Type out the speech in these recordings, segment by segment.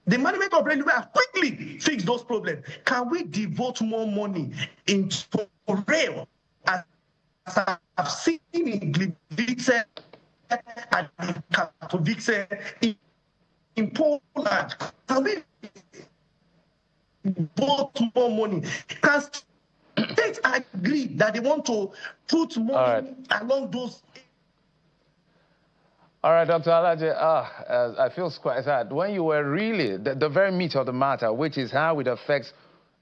The management of railway have quickly fixed those problems. Can we devote more money into rail, as I've seen in Gliwice and in Katowice, in Poland? Can we devote more money? Can states agree that they want to put money along those? All right, Dr. Alaje, I feel quite sad. When you were really, the very meat of the matter, which is how it affects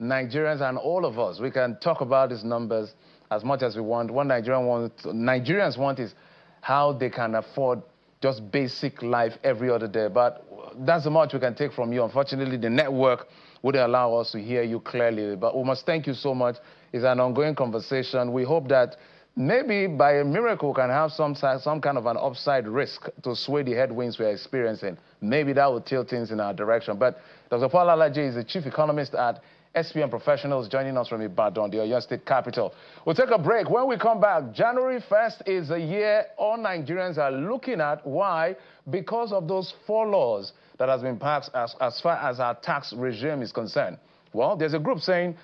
Nigerians and all of us. We can talk about these numbers as much as we want. What Nigerians want is how they can afford just basic life every other day. But that's the much we can take from you. Unfortunately, the network wouldn't allow us to hear you clearly. But we must thank you so much. It's an ongoing conversation. We hope that maybe by a miracle we can have some kind of an upside risk to sway the headwinds we're experiencing. Maybe that will tilt things in our direction. But Dr. Paul Alaje is the chief economist at SPM Professionals, joining us from Ibadan, the Oyo State capital. We'll take a break. When we come back, January 1st is a year all Nigerians are looking at. Why? Because of those 4 laws that has been passed as far as our tax regime is concerned. Well, there's a group saying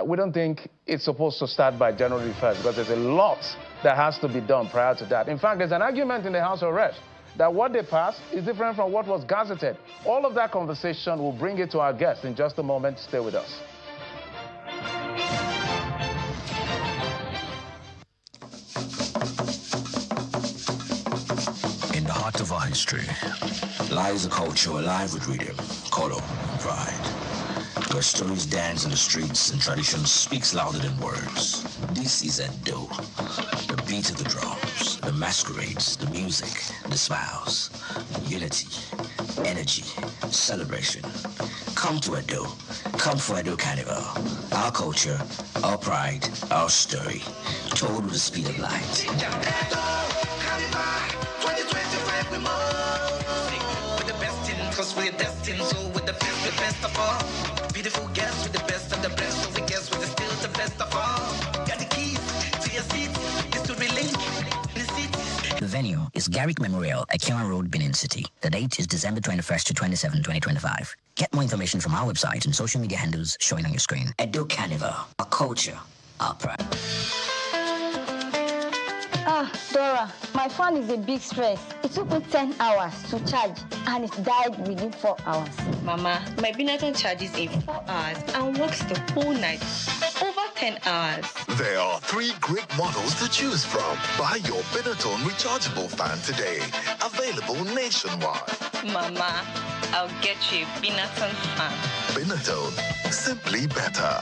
we don't think it's supposed to start by January 1st because there's a lot that has to be done prior to that. In fact, there's an argument in the House of Reps that what they passed is different from what was gazetted. All of that conversation, will bring it to our guests in just a moment. Stay with us. In the heart of our history lies a culture alive with rhythm, color, and pride, where stories dance in the streets and tradition speaks louder than words. This is Edo, the beat of the drums, the masquerades, the music, the smiles, unity, energy, celebration. Come to Edo. Come for Edo Carnival. Our culture, our pride, our story, told with the speed of light. Edo Carnival 2025 we move. With the best in, cause we're destined, so with the best of all. Beautiful guests with the best of the best, so we guess with the still the best of all. Got the keys to your seat, is to relate the seat. The venue is Garrick Memorial at Kiran Road, Benin City. The date is December 21st to 27, 2025. Get more information from our website and social media handles showing on your screen. Edo Carnival, our culture, our pride. Dora, my phone is a big stress. It took me 10 hours to charge and it died within 4 hours. Mama, my Binatone charges in 4 hours and works the whole night. Over 10 hours. There are 3 great models to choose from. Buy your Binatone rechargeable fan today. Available nationwide. Mama, I'll get you a Binatone fan. Binatone, simply better.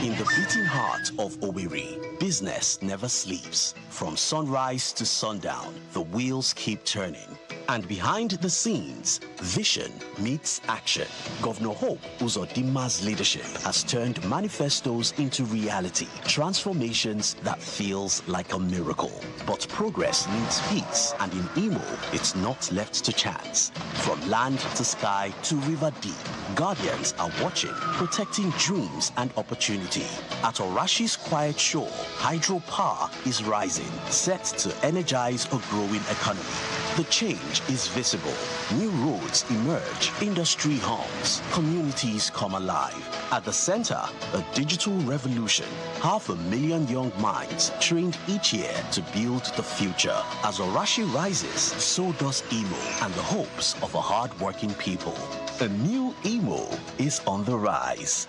In the beating heart of Owerri, business never sleeps. From sunrise to sundown, the wheels keep turning. And behind the scenes, vision meets action. Governor Hope Uzodimma's leadership has turned manifestos into reality, transformations that feels like a miracle. But progress needs peace, and in Imo, it's not left to chance. From land to sky to river deep, guardians are watching, protecting dreams and opportunity. At Orashi's quiet shore, hydropower is rising, set to energize a growing economy. The change is visible. New roads emerge, industry hums, communities come alive. At the center, a digital revolution. 500,000 young minds trained each year to build the future. As Orashi rises, so does Imo and the hopes of a hard-working people. A new Imo is on the rise.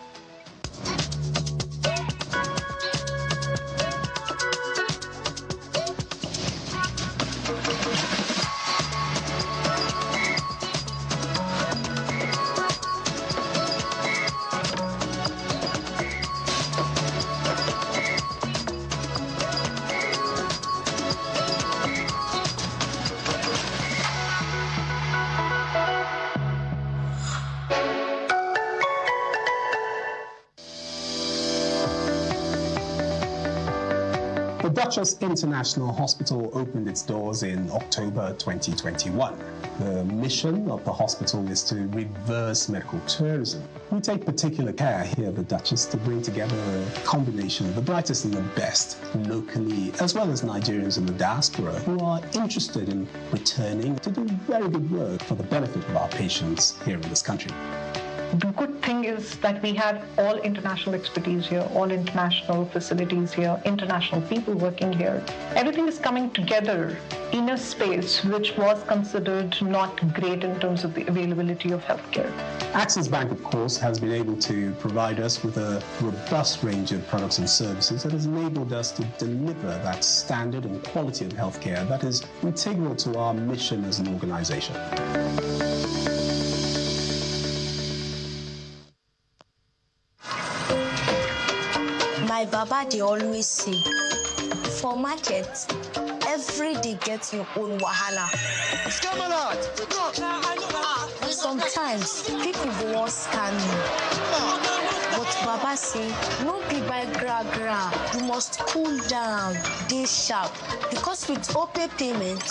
Duchess International Hospital opened its doors in October 2021. The mission of the hospital is to reverse medical tourism. We take particular care here at the Duchess to bring together a combination of the brightest and the best locally, as well as Nigerians in the diaspora who are interested in returning to do very good work for the benefit of our patients here in this country. The good thing is that we have all international expertise here, all international facilities here, international people working here. Everything is coming together in a space which was considered not great in terms of the availability of healthcare. Axis Bank, of course, has been able to provide us with a robust range of products and services that has enabled us to deliver that standard and quality of healthcare that is integral to our mission as an organization. My baba, they always say, for market, every day gets your own wahala. Sometimes people go want scam you. But baba say, no be by gra. You must cool down, dey sharp. Because with OPay payment,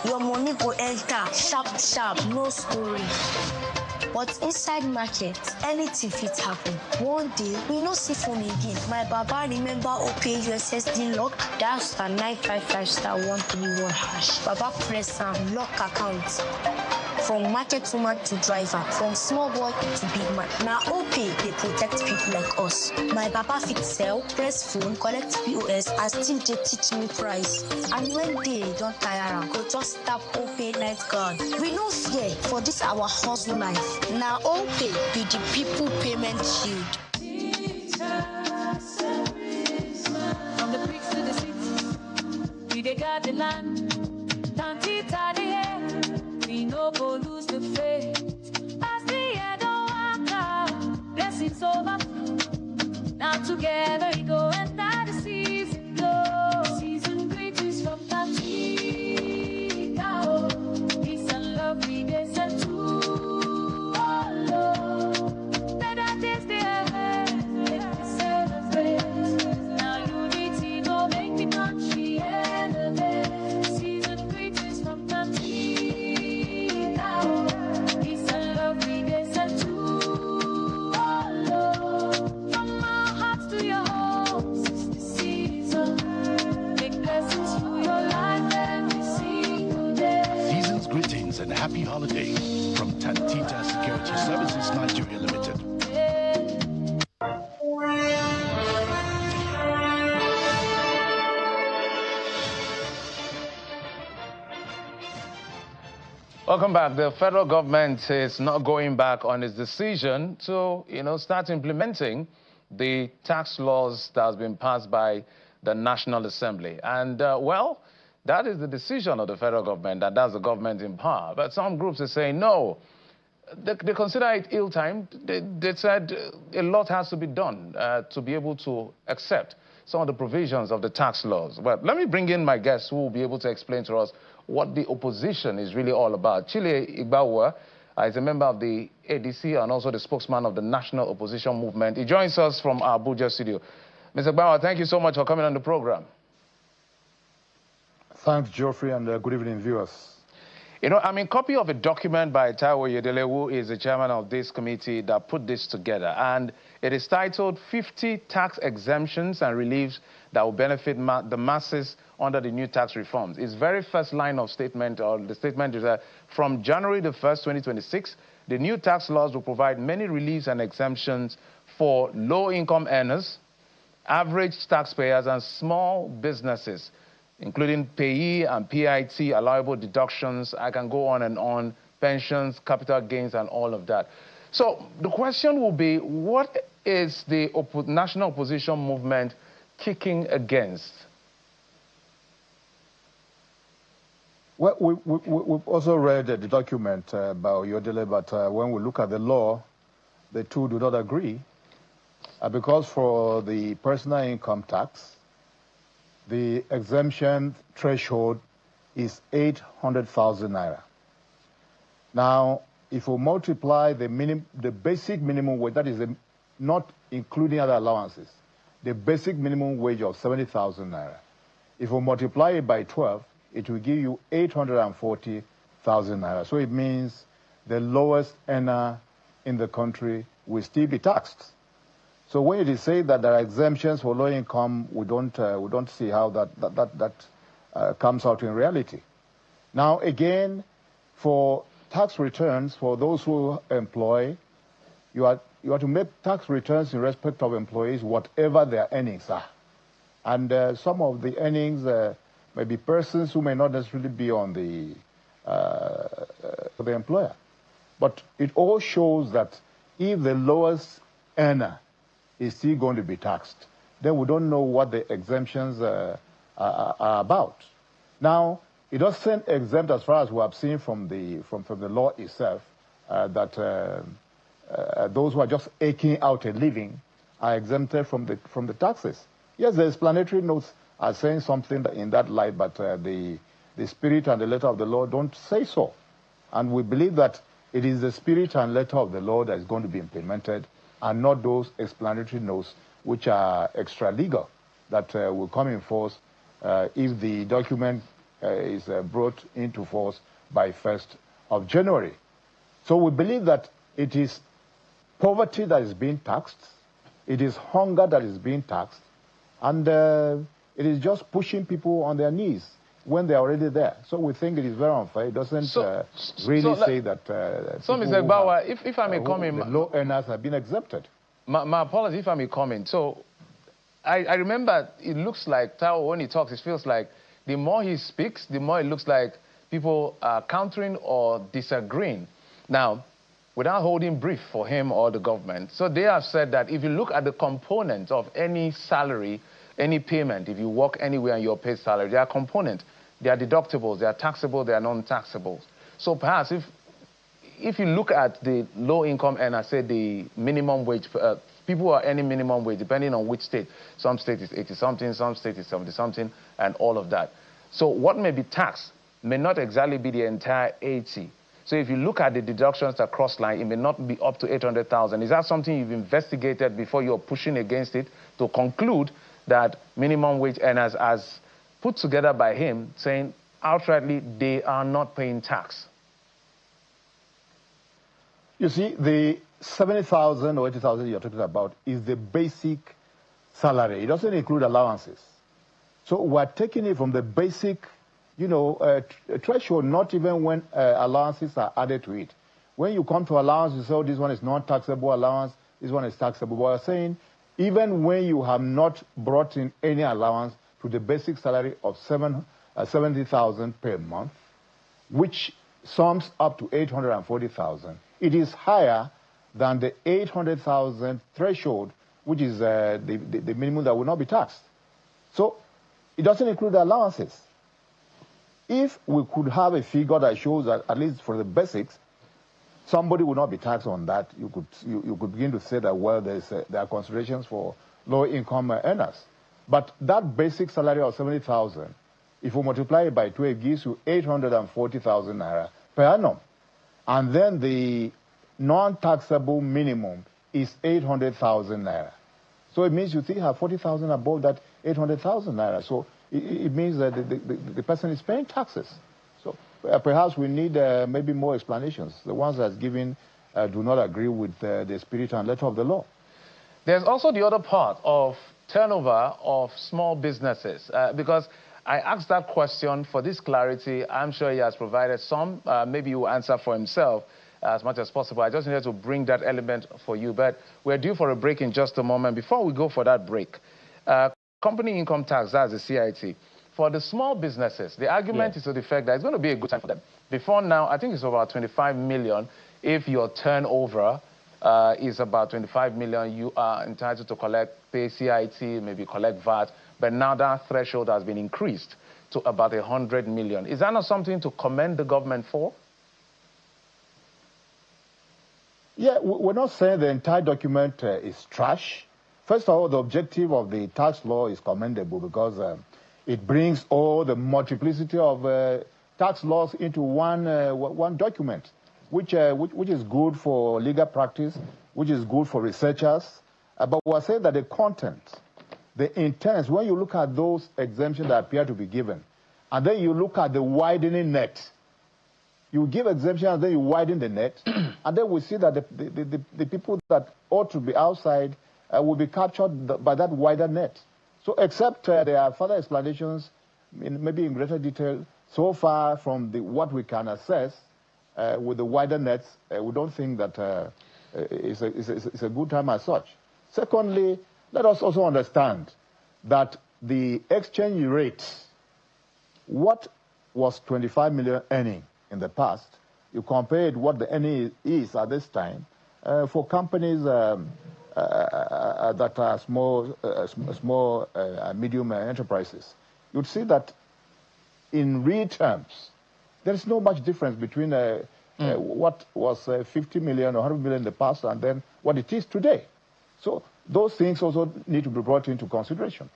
your money go enter sharp, no story. But inside market, anything fit happen. One day, we no see phone again. My baba remember OPay USSD lock, dial *955*131#. Baba press and lock account. From market woman to driver, from small boy to big man. Now OPay, they protect people like us. My baba fit sell, press phone, collect POS, and still they teach me price. And when they don't tire, go just tap OPay night guard. We no fear for this our hustle life. Now OPay be the people payment shield. From the bricks to the city, we got the land. Tantita the air, we no go lose the faith. As the year don't walk out, blessings overflow. Now together we go and die the season go. Season greetings from Tantita. Peace and love we get sent to. And happy holiday from Tantita Security Services Nigeria Limited. Welcome back. The federal government is not going back on its decision to, start implementing the tax laws that has been passed by the National Assembly. And, that is the decision of the federal government, and that's the government in power. But some groups are saying, no, they consider it ill-timed. They said a lot has to be done to be able to accept some of the provisions of the tax laws. But let me bring in my guests who will be able to explain to us what the opposition is really all about. Chile Igbawa is a member of the ADC and also the spokesman of the National Opposition Movement. He joins us from our Abuja studio. Mr. Igbawa, thank you so much for coming on the program. Thanks, Geoffrey, and good evening, viewers. I'm in copy of a document by Taiwo Yedele, who is the chairman of this committee that put this together. And it is titled 50 Tax Exemptions and Reliefs that will benefit the masses under the new tax reforms. Its very first line of statement, or the statement is that from January the 1st, 2026, the new tax laws will provide many reliefs and exemptions for low-income earners, average taxpayers, and small businesses, including payee and PIT, allowable deductions. I can go on and on, pensions, capital gains, and all of that. So the question will be, what is the national opposition movement kicking against? Well, we've also read the document by Yodele, but when we look at the law, the two do not agree. Because for the personal income tax, the exemption threshold is 800,000 naira. Now, if we multiply the basic minimum wage, that is not including other allowances, the basic minimum wage of 70,000 naira, If you multiply it by 12, it will give you 840,000 naira. So it means the lowest earner in the country will still be taxed. So when it is said that there are exemptions for low income, we don't see how that comes out in reality. Now again, for tax returns for those who employ, you are to make tax returns in respect of employees, whatever their earnings are. And some of the earnings may be persons who may not necessarily be on the employer. But it all shows that if the lowest earner is still going to be taxed, then we don't know what the exemptions are about. Now, it doesn't exempt, as far as we have seen from the law itself, that those who are just aching out a living are exempted from the taxes. Yes, the explanatory notes are saying something in that light, but the spirit and the letter of the law don't say so. And we believe that it is the spirit and letter of the law that is going to be implemented, and not those explanatory notes which are extra-legal that will come in force if the document is brought into force by 1st of January. So we believe that it is poverty that is being taxed, it is hunger that is being taxed, and it is just pushing people on their knees when they're already there. So we think it is very unfair. It doesn't really say that so, Mr. Gbawa, if I may comment, the low earners have been exempted. My apologies if I may comment. So I remember it looks like Tao, when he talks, it feels like the more he speaks, the more it looks like people are countering or disagreeing. Now, without holding brief for him or the government, so they have said that if you look at the components of any salary, any payment, if you work anywhere and you're paid salary, there are components. There are deductibles, they are taxable, they are non-taxable. So perhaps if you look at the low-income earner, say the minimum wage, people who are earning minimum wage, depending on which state. Some state is 80-something, some state is 70-something, and all of that. So what may be taxed may not exactly be the entire 80. So if you look at the deductions across line, it may not be up to 800,000. Is that something you've investigated before you're pushing against it to conclude that minimum wage earners, as put together by him, saying outrightly they are not paying tax? You see, the 70,000 or 80,000 you're talking about is the basic salary. It doesn't include allowances. So we're taking it from the basic, threshold, not even when allowances are added to it. When you come to allowance, you say, oh, this one is non-taxable allowance, this one is taxable. But we're saying, even when you have not brought in any allowance to the basic salary of 70,000 per month, which sums up to 840,000, it is higher than the 800,000 threshold, which is the minimum that will not be taxed. So it doesn't include the allowances. If we could have a figure that shows that, at least for the basics, somebody would not be taxed on that, you could begin to say that, well, there are considerations for low-income earners. But that basic salary of 70,000, if you multiply it by 2, it gives you 840,000 naira per annum. And then the non-taxable minimum is 800,000 naira. So it means you still have 40,000 above that 800,000 naira. So it means that the person is paying taxes. So perhaps we need maybe more explanations. The ones that's given do not agree with the spirit and letter of the law. There's also the other part of turnover of small businesses, because I asked that question for this clarity. I'm sure he has provided some. Maybe he will answer for himself as much as possible. I just needed to bring that element for you. But we're due for a break in just a moment. Before we go for that break, company income tax, that's the CIT. For the small businesses, the argument is to the effect that it's going to be a good time for them. Before now, I think it's about 25 million. If your turnover is about 25 million, you are entitled to pay CIT, maybe collect VAT. But now that threshold has been increased to about 100 million. Is that not something to commend the government for? Yeah, we're not saying the entire document is trash. First of all, the objective of the tax law is commendable because it brings all the multiplicity of tax laws into one document, which is good for legal practice, which is good for researchers. But we're saying that the content the intent, when you look at those exemptions that appear to be given, and then you look at the widening net, you give exemption and then you widen the net, and then we see that the people that ought to be outside will be captured by that wider net. So except there are further explanations, maybe in greater detail, so far from what we can assess with the wider nets, we don't think that it's a good time as such. Secondly, let us also understand that the exchange rate, what was 25 million earning in the past, you compared what the earning is at this time for companies that are small, medium enterprises. You'd see that in real terms, there is no much difference between what was 50 million or 100 million in the past and then what it is today. So those things also need to be brought into consideration.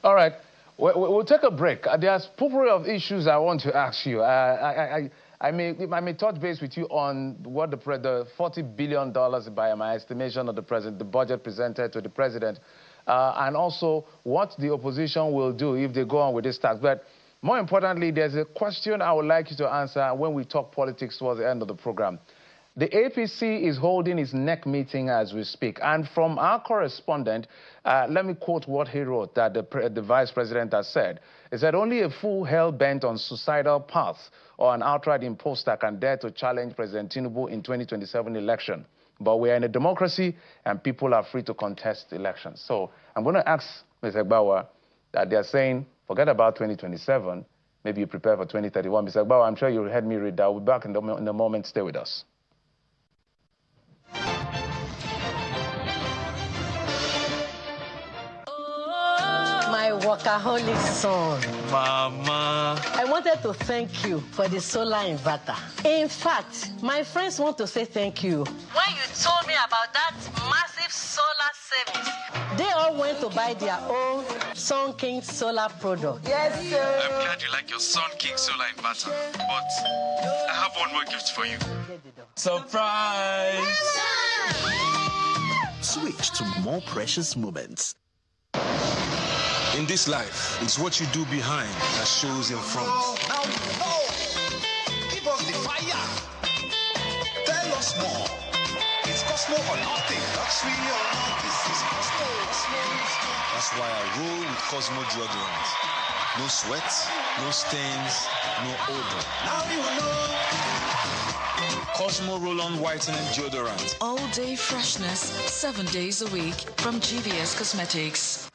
All right. We'll take a break. There's a plethora of issues I want to ask you. I may touch base with you on what the $40 billion by my estimation of the budget presented to the president, and also what the opposition will do if they go on with this tax. But more importantly, there's a question I would like you to answer when we talk politics towards the end of the program. The APC is holding its NEC meeting as we speak. And from our correspondent, let me quote what he wrote that the vice president has said. He said, only a fool hell-bent on suicidal path or an outright imposter can dare to challenge President Tinubu in 2027 election. But we are in a democracy and people are free to contest elections. So I'm going to ask Mr. Egbawa that they're saying, forget about 2027, maybe you prepare for 2031. Mr. Egbawa, I'm sure you heard me read that. We'll be back in a moment. Stay with us. My workaholic son. Mama. I wanted to thank you for the solar inverter. In fact, my friends want to say thank you. When you told me about that massive solar savings, they all went to buy their own Sun King solar product. Yes, sir. I'm glad you like your Sun King solar inverter, but I have one more gift for you. Surprise! Switch to more precious moments. In this life, it's what you do behind that shows in front. Now, give us the fire. Tell us more. It's Cosmo or nothing. Luxury or not. This is Cosmo. That's why I roll with Cosmo deodorant. No sweat, no stains, no odor. Now you know. Cosmo Roll-On Whitening Deodorant. All day freshness, 7 days a week from GVS Cosmetics.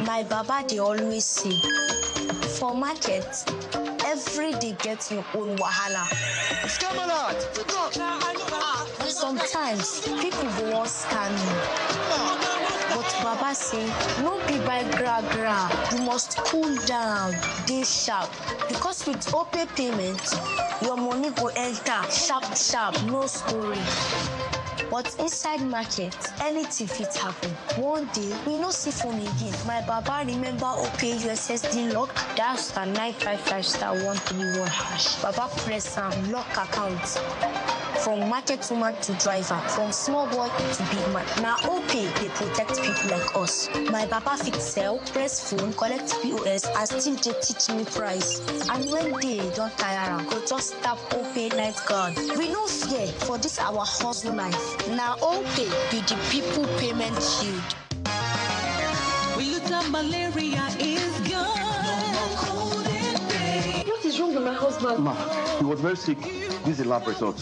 My baba, they always say, for market, every day gets your own wahala. Sometimes people go on scan me. But Baba say, no be by gra. You must cool down, dey sharp. Because with OPay payment, your money go enter sharp, no story. But inside market, anything fit happen. One day, we no see phone again. My baba remember OPay USSD lock, dial *955*131#. Baba press and lock account. From market woman to driver, from small boy to big man. Now OPay, they protect people like us. My baba fit sell, press phone, collect POS, and still they teach me price. And when they don't tire, go just tap OPay night guard. We no fear for this our hustle life. Now OPay be the people payment shield. We look at malaria is gone. What is wrong with my husband? Ma, he was very sick. This is the lab result.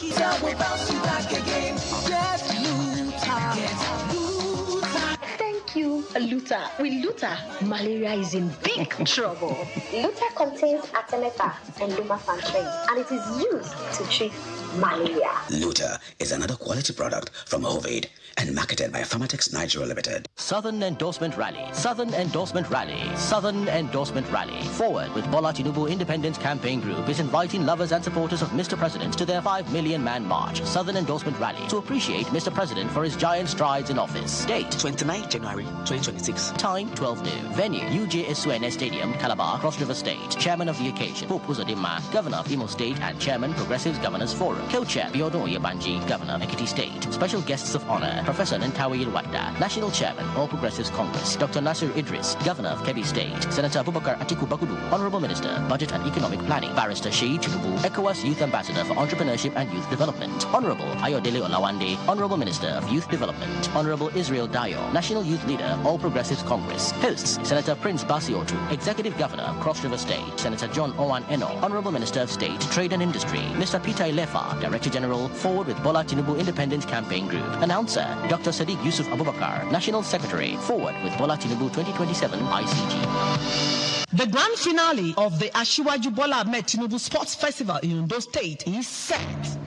Thank you, Luther. With Luther, malaria is in big trouble. Luther contains Artemether and lumefantrine, and it is used to treat malaria. Luther is another quality product from Ovid and marketed by Pharmatex Nigeria Limited. Southern Endorsement Rally. Southern Endorsement Rally. Southern Endorsement Rally. Forward with Bola Tinubu Independence Campaign Group is inviting lovers and supporters of Mr. President to their 5 million man march. Southern Endorsement Rally to appreciate Mr. President for his giant strides in office. Date 29 January February 2026. Time 12 noon. Venue UJSUNS Stadium, Calabar, Cross River State. Chairman of the occasion, Pope Uzodinma, Governor of Imo State and Chairman, Progressives Governors Forum. Co-Chair, Biodun Oyebanji, Governor of Ekiti State. Special guests of honor, Professor Nentawe Yilwanda, National Chairman, All Progressives Congress. Dr. Nasir Idris, Governor of Kebbi State. Senator Abubakar Atiku Bakudu, Honorable Minister, Budget and Economic Planning. Barrister Sheyi Tinubu, ECOWAS Youth Ambassador for Entrepreneurship and Youth Development. Honorable Ayodele Olawande, Honorable Minister of Youth Development. Honorable Israel Dayo, National Youth Leader, All Progressives Congress. Hosts, Senator Prince Basiotu, Executive Governor of Cross River State. Senator John Owan Eno, Honorable Minister of State, Trade and Industry. Mr. Peter Ilefa, Director General, Forward with Bola Tinubu Independent Campaign Group. Announcer, Dr. Sadiq Yusuf Abubakar, National Secretary, Forward with Bola Tinubu 2027 ICG. The grand finale of the Asiwaju Bola Ahmed Tinubu Sports Festival in Ondo State is set.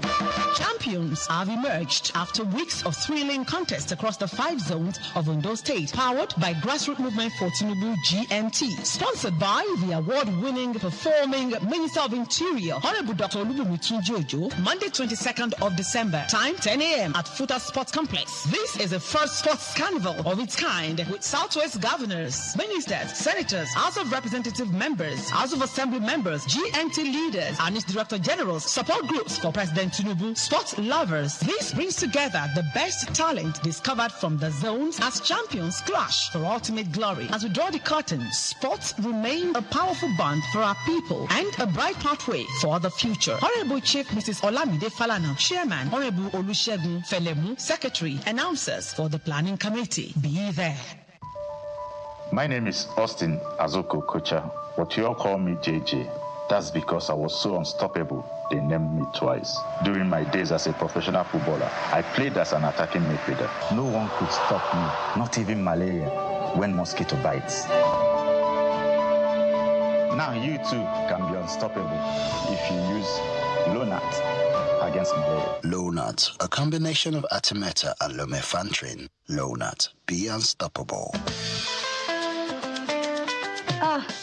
Champions have emerged after weeks of thrilling contests across the 5 zones of Ondo State, powered by Grassroots Movement for Tinubu GMT. Sponsored by the award-winning performing Minister of Interior, Honorable Dr. Olubunmi Tunji-Ojo, Monday 22nd of December, time 10 a.m. at Futa Sports Complex. This is the first sports carnival of its kind with Southwest governors, ministers, senators, House of Representative members, House of Assembly members, GMT leaders, and its Director Generals, support groups for President Tinubu, sports lovers. This brings together the best talent discovered from the zones as champions clash for ultimate glory. As we draw the curtain, sports remain a powerful bond for our people and a bright pathway for the future. Honorable Chief Mrs. Olamide Falana, Chairman, Honorable Olusegun Felemu, Secretary, announcers for the Planning Committee. Be there. My name is Austin Azuko Kocha, but you all call me JJ. That's because I was so unstoppable, they named me twice. During my days as a professional footballer, I played as an attacking midfielder. No one could stop me, not even malaria, when mosquito bites. Now you too can be unstoppable if you use Lonart against malaria. Lonart, a combination of Artemether and lumefantrine. Lonart, be unstoppable.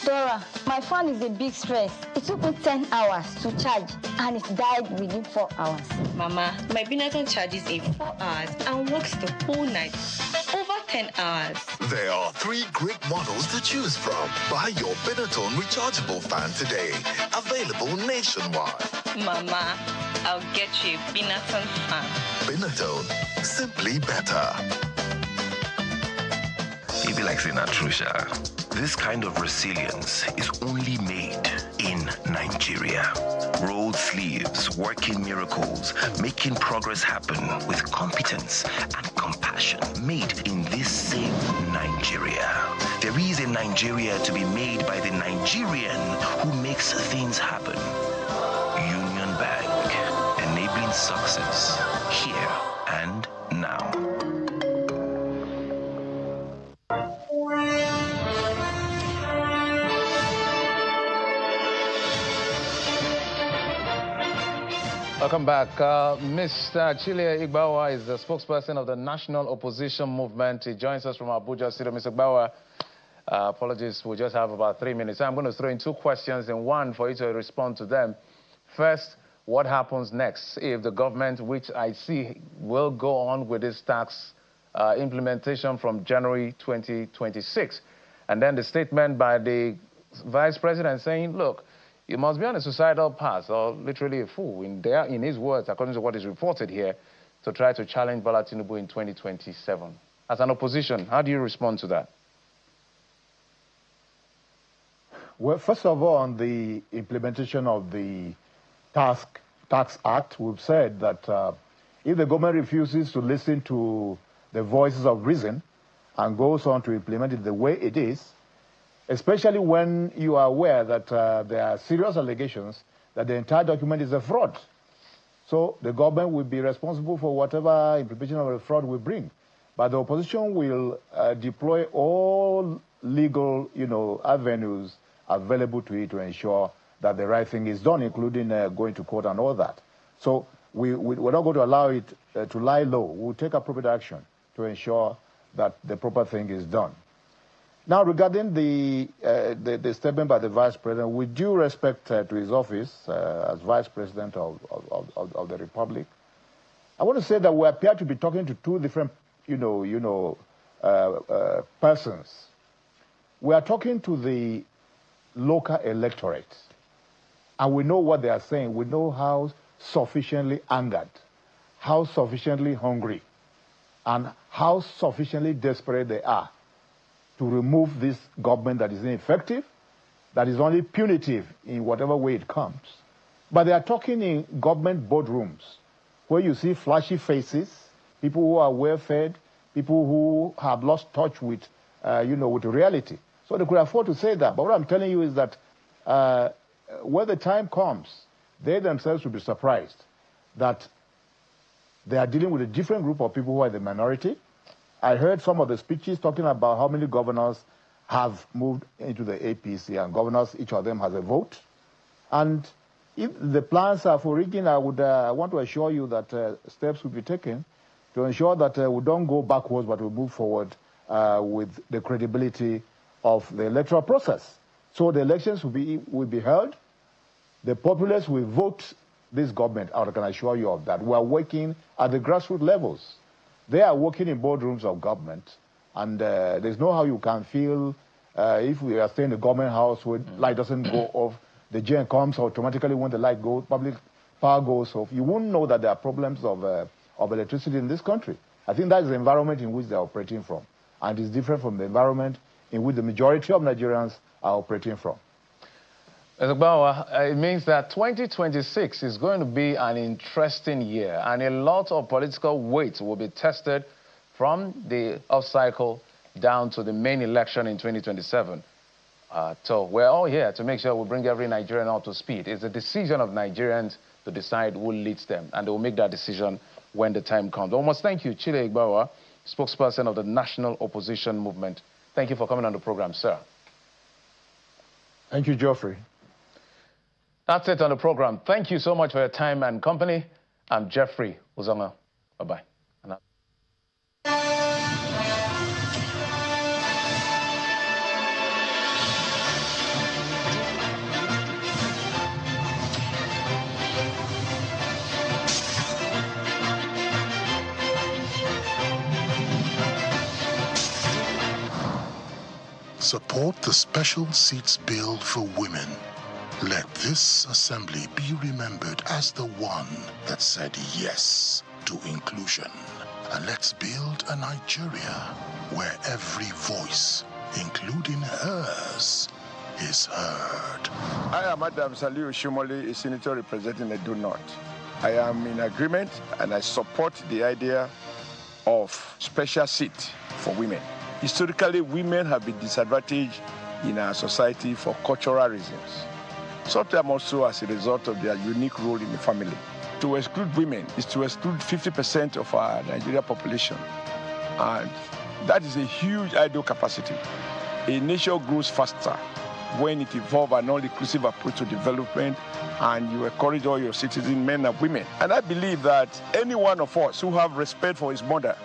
Dora, my phone is a big stress. It took me 10 hours to charge and it died within 4 hours. Mama, my Binatone charges in 4 hours and works the whole night. Over 10 hours. There are 3 great models to choose from. Buy your Binatone rechargeable fan today. Available nationwide. Mama, I'll get you a Binatone fan. Binatone, simply better. It be like saying that true, Sha. This kind of resilience is only made in Nigeria. Rolled sleeves, working miracles, making progress happen with competence and compassion. Made in this same Nigeria. There is a Nigeria to be made by the Nigerian who makes things happen. Union Bank, enabling success here and now. Welcome back. Mr. Chile Igbawa is the spokesperson of the National Opposition Movement. He joins us from Abuja City. Mr. Igbawa, apologies, we just have about 3 minutes. I'm going to throw in 2 questions in one for you to respond to them. First, what happens next if the government, which I see will go on with this tax implementation from January 2026? And then the statement by the Vice President saying, look, you must be on a suicidal path or literally a fool, in his words, according to what is reported here, to try to challenge Bola Tinubu in 2027. As an opposition, how do you respond to that? Well, first of all, on the implementation of the Tax Act, we've said that if the government refuses to listen to the voices of reason and goes on to implement it the way it is, especially when you are aware that there are serious allegations that the entire document is a fraud. So the government will be responsible for whatever implementation of the fraud will bring. But the opposition will deploy all legal, avenues available to it to ensure that the right thing is done, including going to court and all that. So we're not going to allow it to lie low. We'll take appropriate action to ensure that the proper thing is done. Now, regarding the statement by the Vice President, with due respect to his office as Vice President of the Republic, I want to say that we appear to be talking to 2 different, persons. We are talking to the local electorate, and we know what they are saying. We know how sufficiently angered, how sufficiently hungry, and how sufficiently desperate they are to remove this government that is ineffective, that is only punitive in whatever way it comes. But they are talking in government boardrooms where you see flashy faces, people who are well-fed, people who have lost touch with, with reality. So they could afford to say that. But what I'm telling you is that when the time comes, they themselves will be surprised that they are dealing with a different group of people who are the minority. I heard some of the speeches talking about how many governors have moved into the APC, and governors, each of them has a vote. And if the plans are for rigging, I want to assure you that steps will be taken to ensure that we don't go backwards, but we move forward with the credibility of the electoral process. So the elections will be held. The populace will vote this government out, I can assure you of that. We are working at the grassroots levels. They are working in boardrooms of government, and there's no how you can feel if we are staying in the government house where light doesn't go off, the gen comes automatically when the light goes, public power goes off. You won't know that there are problems of electricity in this country. I think that is the environment in which they are operating from, and it's different from the environment in which the majority of Nigerians are operating from. Mr. Bawa, it means that 2026 is going to be an interesting year, and a lot of political weight will be tested from the off-cycle down to the main election in 2027. So we're all here to make sure we bring every Nigerian up to speed. It's a decision of Nigerians to decide who leads them, and they will make that decision when the time comes. Almost thank you, Chile Igbawa, spokesperson of the National Opposition Movement. Thank you for coming on the program, sir. Thank you, Geoffrey. That's it on the program. Thank you so much for your time and company. I'm Jeffrey Uzonga. Bye-bye. Support the special seats bill for women. Let this assembly be remembered as the one that said yes to inclusion. And let's build a Nigeria where every voice, including hers, is heard. I am Madam Saliu Shimoli, a senator representing Edo North. I am in agreement and I support the idea of special seat for women. Historically, women have been disadvantaged in our society for cultural reasons. Sometimes also as a result of their unique role in the family. To exclude women is to exclude 50% of our Nigerian population. And that is a huge idle capacity. A nation grows faster when it evolves an all-inclusive approach to development and you encourage all your citizens, men and women. And I believe that any one of us who have respect for his mother